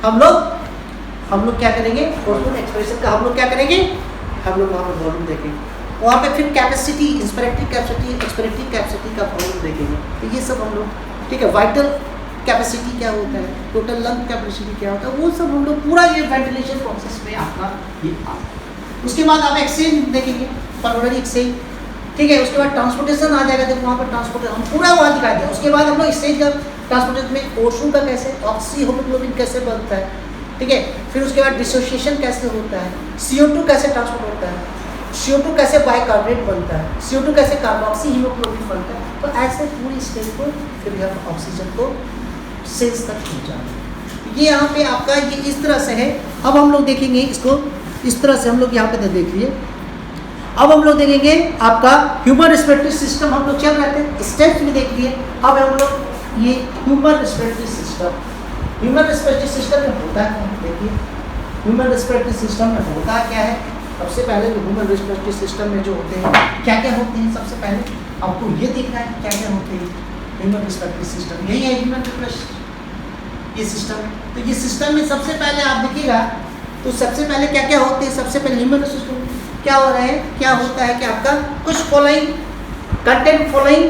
हम लोग क्या करेंगे, फोर्सफुल एक्सप्रेशन का हम लोग क्या करेंगे, हम लोग वहाँ पर वॉल्यूम देखेंगे, वहाँ पे फिर capacity, inspiratory capacity, expiratory capacity का वॉल्यूम देखेंगे। तो ये सब हम लोग, ठीक है, वाइटल कैपेसिटी क्या होता है, टोटल लंग कैपेसिटी क्या होता है, वो सब हम लोग पूरा ये वेंटिलेशन प्रोसेस में आपका ये आता है। उसके बाद आप एक्सचेंज देखेंगे, पल्मोनरी एक्सचेंज, ठीक है। उसके बाद ट्रांसपोर्टेशन आ जाएगा, जब वहाँ पर ट्रांसपोर्टेशन हम पूरा वहाँ दिखा दिया। उसके बाद हम लोग एक्सचेंज का ट्रांसपोर्टेशन में O2 का कैसे, ऑक्सी हीमोग्लोबिन कैसे बनता है, ठीक है। फिर उसके बाद डिसोसिएशन कैसे होता है, CO2 कैसे ट्रांसपोर्ट होता है, CO2 कैसे बाइकार्बोनेट बनता है, CO2 कैसे कार्बोक्सी हीमोग्लोबिन बनता है। तो ऐसे पूरी स्टेज को फिर हम ऑक्सीजन को सेल्स तक पहुँचाएंगे। ये यहाँ पे आपका ये इस तरह से है। अब हम लोग देखेंगे इसको इस तरह से, हम लोग यहाँ पे देख लिए। अब हम लोग देखेंगे आपका ह्यूमन रेस्पिरेटरी सिस्टम, हम लोग चल रहे थे स्टेप्स में देख लिए। अब हम लोग ये human respiratory system, human respiratory system में होता है, देखिए ह्यूमन रेस्पिरेटरी सिस्टम में होता क्या है। सबसे पहले जो ह्यूमन रेस्पिरेटरी सिस्टम में जो होते हैं क्या क्या होते हैं, सबसे पहले आपको ये देखना है क्या क्या होते हैं ह्यूमन रेस्पिरेटरी सिस्टम। यही है ह्यूमन रेस्पिरेटरी ये सिस्टम। तो ये सिस्टम में सबसे पहले आप देखिएगा तो सबसे पहले क्या क्या होते हैं। सबसे पहले ह्यूमन सिस्टम क्या हो रहा है, क्या होता है कि आपका कुछ फॉलोइंग कंटेंट फॉलोइंग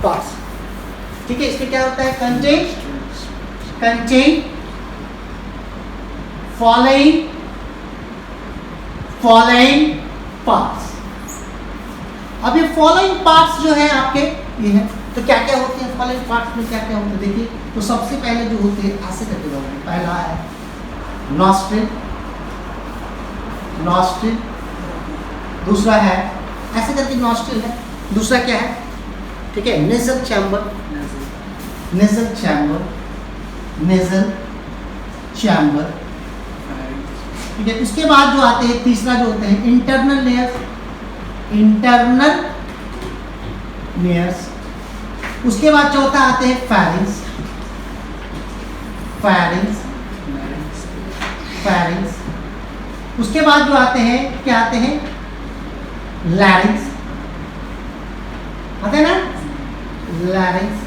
पार्ट्स, ठीक है। इसमें क्या होता है, कंटेंट फॉलोइंग पार्ट्स। अब ये फॉलोइंग पार्ट्स जो है आपके ये है, तो क्या क्या होते हैं फॉलोइंग पार्ट्स में, क्या क्या होते हैं देखिए। तो सबसे पहले जो होते हैं ऐसे करके होते हैं, पहला है नॉस्ट्रिल, दूसरा है ऐसे करके नॉस्ट्रिल है, दूसरा क्या है, ठीक है, नेजल चैम्बर, ठीक है। उसके बाद जो आते हैं तीसरा जो होते हैं इंटरनल लेयर्स, उसके बाद चौथा आते हैं फैरिंग्स, उसके बाद जो आते हैं क्या आते हैं, लैरिंग्स आते हैं ना, लैरिंग्स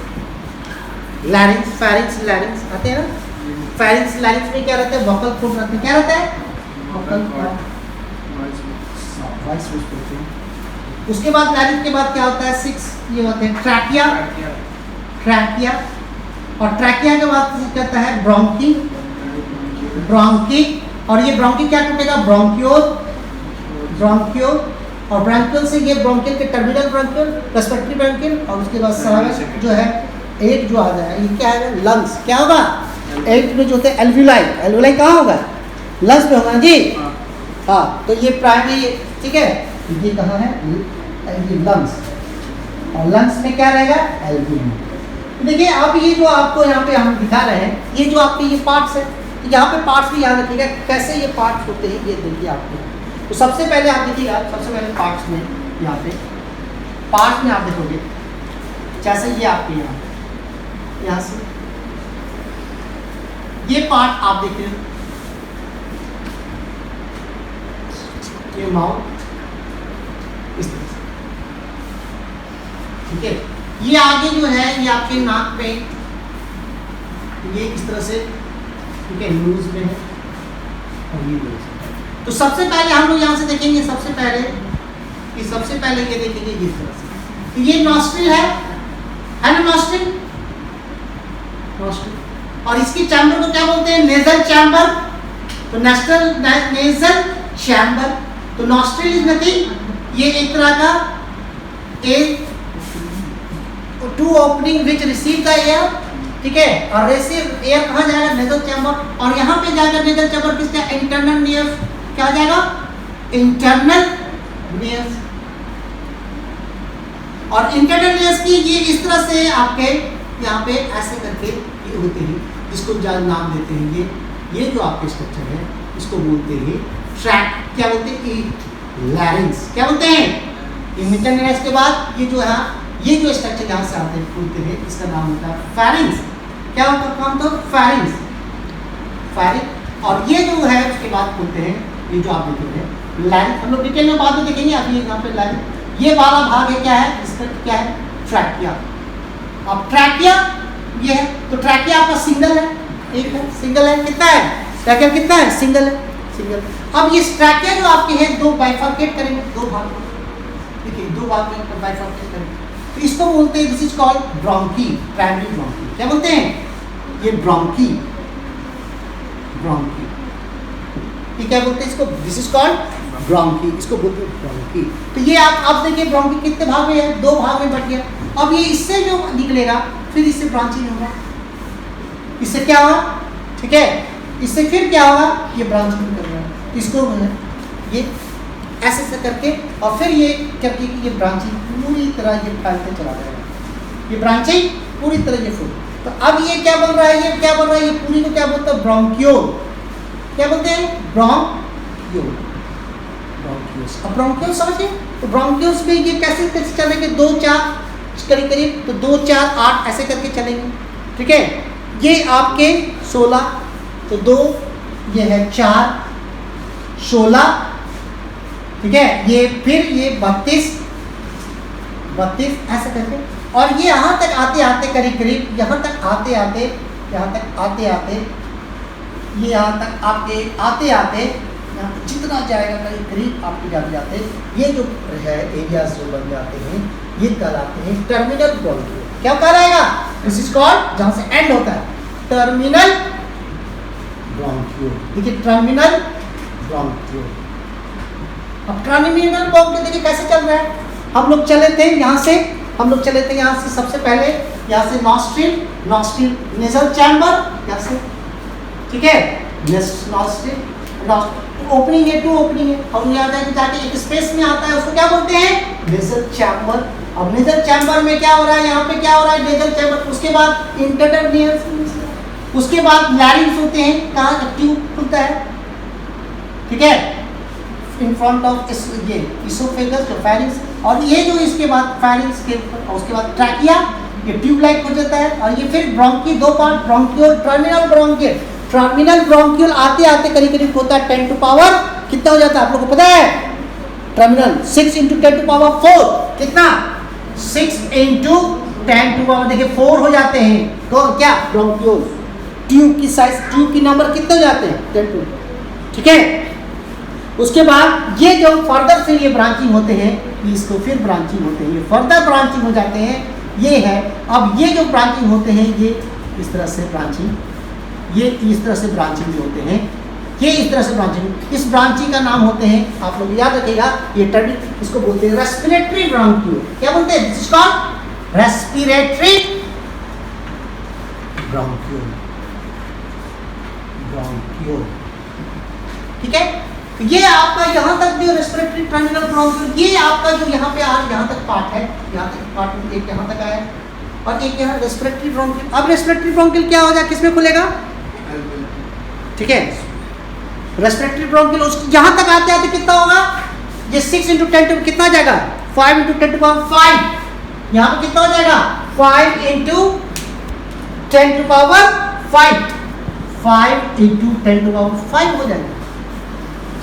आते हैं ना। लैरिंग्स में क्या रहता है, वोकल कॉर्ड रहते हैं, क्या रहता है, वोकल कॉर्ड, वॉइस बोलते हैं। उसके बाद लैरिंग्स के बाद क्या होता है, 6 ये होते हैं ट्रैकिया, और ट्रैकिया के बाद कहता है ब्रोंकी, और ये ब्रोंकी क्या टूटेगा, ब्रोंक्यूल, और ब्रोंक्यूल से ये ब्रोंकियल के टर्मिनल ब्रोंक्यूल, रेस्पिरेटरी ब्रोंक्यूल, और उसके बाद सारा जो है एक जो आ जाएगा, ये क्या है, लंग्स, क्या होगा, एक में जो होते हैं एल्विलाई कहाँ होगा, लंग्स में होगा जी, हाँ। तो ये प्राइमरी, ठीक है, ये कहाँ है, ये लंग्स, और लंग्स में क्या रहेगा, एल्विलाई। देखिए अब ये जो आपको यहाँ पे हम दिखा रहे हैं, ये जो आपके ये पार्ट्स है, तो यहाँ पे पार्ट्स भी याद रखिएगा कैसे ये पार्ट्स होते हैं, ये देखिए आपको। तो सबसे पहले आप देखिएगा, सबसे पहले पार्ट्स में यहाँ पे पार्ट्स में आप देखोगे जैसे ये आपके यहाँ से ये पार्ट आप देखिए, ये माउथ इस तरह से, ठीक है। ये आगे जो है ये आपके नाक पे, ये इस तरह से, ठीक है, लूज में है, और ये लूज है। तो सबसे पहले हम लोग यहाँ से देखेंगे, सबसे पहले ये देखेंगे इस तरह से। तो ये नॉस्ट्रिल है ना, नॉस्ट्रिल, और इसकी चैम्बर को क्या बोलते हैं, नेजल चैम्बर। तो नेजल चैम्बर, तो नॉस्ट्रिल इज नथिंग, ये एक तरह का two opening which receive the air, ठीक है, और रिसीव एयर कहाँ जाएगा, नेजल चैम्बर, और यहाँ पे जाएगा नेजल चैम्बर किसका, इंटरनल लेयर्स, क्या जाएगा, इंटरनल लेयर्स। और इंटरनल लेयर्स की ये इस तरह से आपके यहाँ पे ऐसे करके ये होते हैं, इसको नाम देते हैं ये जो आपके स्ट्रक्चर है इसको बोलते हैं ट्रैक, क्या बोलते हैं, लैरिंग्स, क्या बोलते हैं, इंटरनल लेयर्स के बाद ये जो है ये जो स्ट्रक्चर यहाँ से आते हैं खुलते हैं, इसका नाम होता है फैरिंग्स। क्या होता है काम, तो फैरिंग्स, और ये जो है उसके बाद खुलते हैं ये जो आप देखेंगे लैरिंग्स, हम लोग डिटेल में बाद में देखेंगे। अभी यहाँ पे लैरिंग्स, ये वाला भाग है क्या है, इसका क्या है, ट्रैकिया। अब ट्रैकिया ये है, तो ट्रैकिया आपका सिंगल है, एक है, सिंगल है, कितना है ट्रैकिया, कितना है सिंगल है, सिंगल। अब ये ट्रैकिया जो आपके हैं दो बाइफर्केट करेंगे, दो भाग में, देखिए दो भाग में बाइफर्केट करेंगे, तो इसको बोलते हैं this is called bronchi, primary bronchi. क्या बोलते हैं ये ब्रोंकी, ब्रोंकी, ये क्या बोलते हैं इसको, दिस इज कॉल्ड ब्रोंकी, इसको बोलते हैं ब्रोंकी। तो ये आप देखिए ब्रोंकी कितने भाग में है, दो भाग में बट गया। अब ये इससे जो निकलेगा फिर इससे ब्रांचिंग होगा, इससे क्या होगा, ठीक है, इससे फिर क्या होगा, ये ब्रांचिंग कर रहा है, इसको ये ऐसे से करके और फिर ये करके ये ब्रांचिंग पूरी तरह ये फैलते चला जाएगा, ये ब्रांचिंग पूरी तरह ये फूल। तो अब ये क्या बन रहा है, ये क्या बन रहा है, ये पूरी को क्या बोलते हैं ब्रोंकियोल, क्या बोलते हैं ब्रोंकियोल, ब्रोंकियोस। अब ब्रोंकियोस समझिए, तो ब्रोंकियोस में ये कैसे कैसे चलेंगे, 2 4 करीब करीब, तो 2 4 8 ऐसे करके चलेंगे, ठीक है। ये आपके 16, तो 2 ये है 4 16, ठीक है, ये फिर ये 32 ऐसे करके, और ये यहाँ तक आते आते करीब करीब यहाँ तक आते आते ये यहाँ तक आपके आते आते यहाँ तक जितना जाएगा करीब करीब आपके जाते जाते ये जो है एरियाज जो बन जाते हैं ये कहलाते हैं टर्मिनल ब्रोंकियोल। क्या कहलाएगा, दिस इज कॉल्ड, जहाँ से एंड होता है टर्मिनल ब्रोंकियोल। देखिए टर्मिनल ब्रोंकियोल। अब टर्मिनल ब्रोंकियोल देखिए कैसे चल रहा है, हम लोग चले थे यहाँ से, यहाँ से सबसे पहले यहाँ से नॉस्ट्रिल नेजल चैम्बर, यहाँ से, ठीक है, नॉस्ट्रिल ओपनिंग है, 2 ओपनिंग है, और यहाँ जाके एक स्पेस में आता है, उसको क्या बोलते हैं नेजल चैम्बर। अब नेजल चैम्बर में क्या हो रहा है, यहाँ पे क्या हो रहा है नेजल चैम्बर, उसके बाद इंटरनल, उसके बाद लैरिंग्स होते हैं, कहाँ ट्यूब खुलता है, ठीक है, इन फ्रंट ऑफ ये इसोफेगस जो फेरिंक्स, और ये जो इसके बाद फेरिंक्स के ऊपर, उसके बाद ट्रैकिया, ये ट्यूब लाइक हो जाता है, और ये फिर bronchi, 2 part bronchiole, terminal bronchiole आते आते करीब करीब होता है 10 टू पावर कितना हो जाता है आप लोगों को पता है, टर्मिनल 6 × 10 टू पावर 4, कितना 6 × 10 टू पावर, देखिए 4 हो जाते हैं, तो क्या ब्रोंकियोल, ट्यूब की साइज, ट्यूब की नंबर कितने हो जाते हैं 10 टू, ठीक है। उसके बाद ये जो फर्दर फिर ये ब्रांचिंग होते हैं, इसको फिर ब्रांचिंग होते हैं, ये फर्दर ब्रांचिंग हो जाते हैं, ये है। अब ये जो ब्रांचिंग होते हैं ये इस तरह से ब्रांचिंग, ये इस तरह से ब्रांचिंग भी होते हैं, ये इस तरह से ब्रांचिंग, इस ब्रांचिंग का नाम होते हैं, आप लोग याद रखिएगा, ये इसको बोलते हैं रेस्पिरेटरी ब्रोंकियोल। क्या बोलते हैं, this is called respiratory bronchiole, ठीक है। ये आपका यहाँ तक भी रेस्पिरेटरी टर्मिनल ब्रोंकियोल, ये आपका जो यहाँ पे आज यहाँ तक पार्ट है, यहाँ तक पार्ट एक यहाँ तक आया और एक यहाँ रेस्पिरेटरी ब्रोंकियोल। अब रेस्पिरेटरी ब्रोंकियोल क्या हो जाए, किसमें खुलेगा, ठीक है, रेस्पिरेटरी ब्रोंकियोल उस यहाँ तक आते आते कितना होगा, ये 6 × 10 टू कितना जाएगा 5 × 10 टू पावर 5, यहाँ पे कितना हो जाएगा 5 × 10 टू पावर 5, 5 × 10 टू पावर 5 हो जाएगा,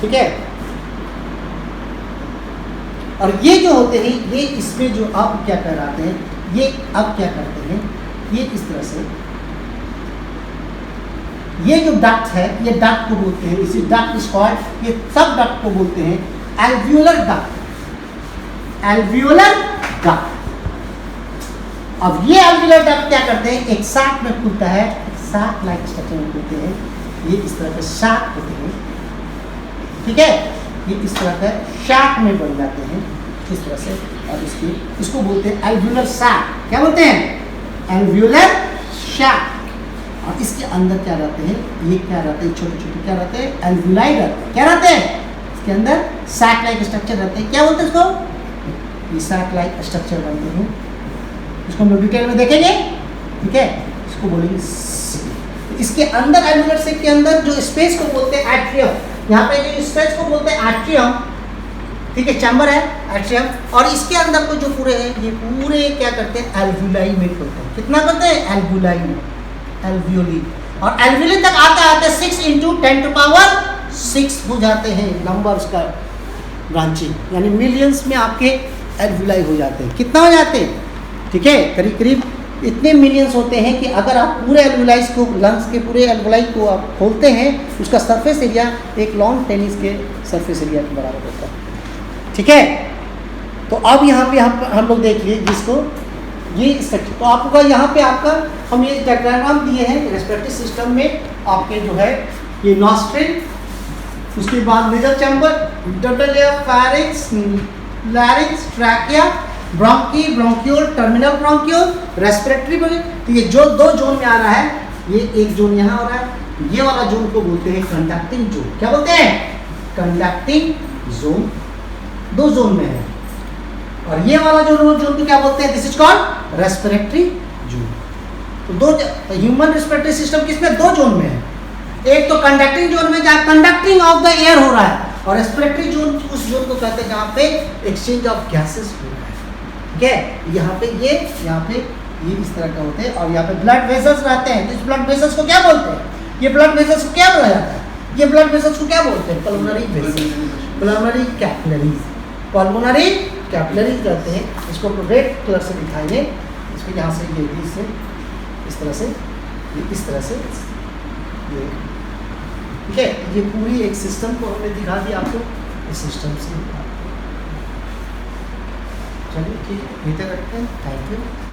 ठीक है। और ये जो होते हैं ये इसमें जो आप क्या कहलाते हैं, ये अब क्या करते हैं, ये इस तरह से, ये जो डक्ट है ये डक्ट को बोलते हैं, इसी डक्ट इज कॉल्ड, ये सब डक्ट को बोलते हैं एल्वियोलर डक्ट, एल्वियोलर डक्ट। अब ये एल्वियोलर डक्ट क्या करते हैं, एक साक में खुलता है, साक लाइक स्ट्रक्चर में खुलते हैं, ये इस तरह के साक होते हैं, ठीक है, ये इस तरह का शाक में बन जाते हैं इस तरह से, और इसको बोलते हैं एल्वियोलर शाक। क्या बोलते हैं, एल्वियोलर शाक। और इसके अंदर क्या रहते हैं, ये क्या रहते हैं, छोटे छोटे क्या रहते हैं, एल्वियोलाई रहते हैं, क्या रहते हैं, इसके अंदर सैक लाइक स्ट्रक्चर रहते हैं। क्या बोलते हैं इसको, ये सैक लाइक स्ट्रक्चर बनते हैं, इसको हम लोग डिटेल में देखेंगे, ठीक है, इसको बोलेंगे। इसके अंदर एल्वियोलर सैक के अंदर जो स्पेस को बोलते हैं एट्रियम, यहाँ पे जो स्पेस को बोलते हैं एट्रियम, ठीक है, चैम्बर है एट्रियम, और इसके अंदर को जो पूरे हैं ये पूरे क्या करते हैं, एल्वियोलाई में खोलते हैं। कितना करते हैं, एल्वियोलाई में, एल्वियोली, और एल्वियोली तक आते आते 6 × 10 टू पावर 6 हो जाते हैं नंबर्स का ब्रांचिंग, यानी मिलियंस में आपके एल्वियोलाई हो जाते हैं। कितना हो जाते हैं, ठीक है, करीब करीब इतने मिलियंस होते हैं कि अगर आप पूरे एल्वुलाइज को, लंग्स के पूरे एल्वुलाई को आप खोलते हैं, उसका सरफेस एरिया एक लॉन टेनिस के सरफेस एरिया के बराबर होता है। ठीक है, तो अब यहाँ पे हम लोग देख लिए जिसको ये स्ट्रक्चर, तो आपका यहाँ पे आपका हम ये डायग्राम दिए हैं रेस्पिरेटरी सिस्टम में आपके जो है ये नॉस्ट्रिल, उसके बाद nasal chamber, internal layer, pharynx, larynx, trachea, bronchi, bronchiole, terminal bronchiole, respiratory. तो ये जो दो जोन में आ रहा है, ये एक जोन यहाँ आ रहा है, ये वाला जोन को बोलते हैं कंडक्टिंग जोन। क्या बोलते हैं? Conducting zone. दो जोन में है, और ये वाला जो जोन को क्या बोलते हैं? This is called respiratory zone. तो दो ह्यूमन रेस्पिरेटरी सिस्टम किसमें? दो जोन में है। एक तो कंडक्टिंग जोन में जहाँ कंडक्टिंग ऑफ द एयर हो रहा है, और रेस्पिरेटरी जोन उस जोन को कहते हैं जहाँ पे एक्सचेंज ऑफ गैसेस हो रहा है। ठीक है, यहाँ पे ये इस तरह का होते हैं, और यहाँ पे ब्लड वेसल्स रहते हैं। तो इस ब्लड वेसल्स को क्या बोलते हैं? ये ब्लड वेसल्स को क्या बोला जाता है? ये ब्लड वेसल्स को क्या बोलते हैं? Pulmonary vessels, pulmonary capillaries, pulmonary capillaries कहते हैं। इसको रेड कलर से दिखाएंगे, इसको यहाँ से ये इससे इस तरह से, ये इस तरह से ये। ठीक है, ये पूरी एक सिस्टम को हमने दिखा दिया आपको, इस सिस्टम से। चलिए ठीक है, भीतर रखते हैं। Thank you.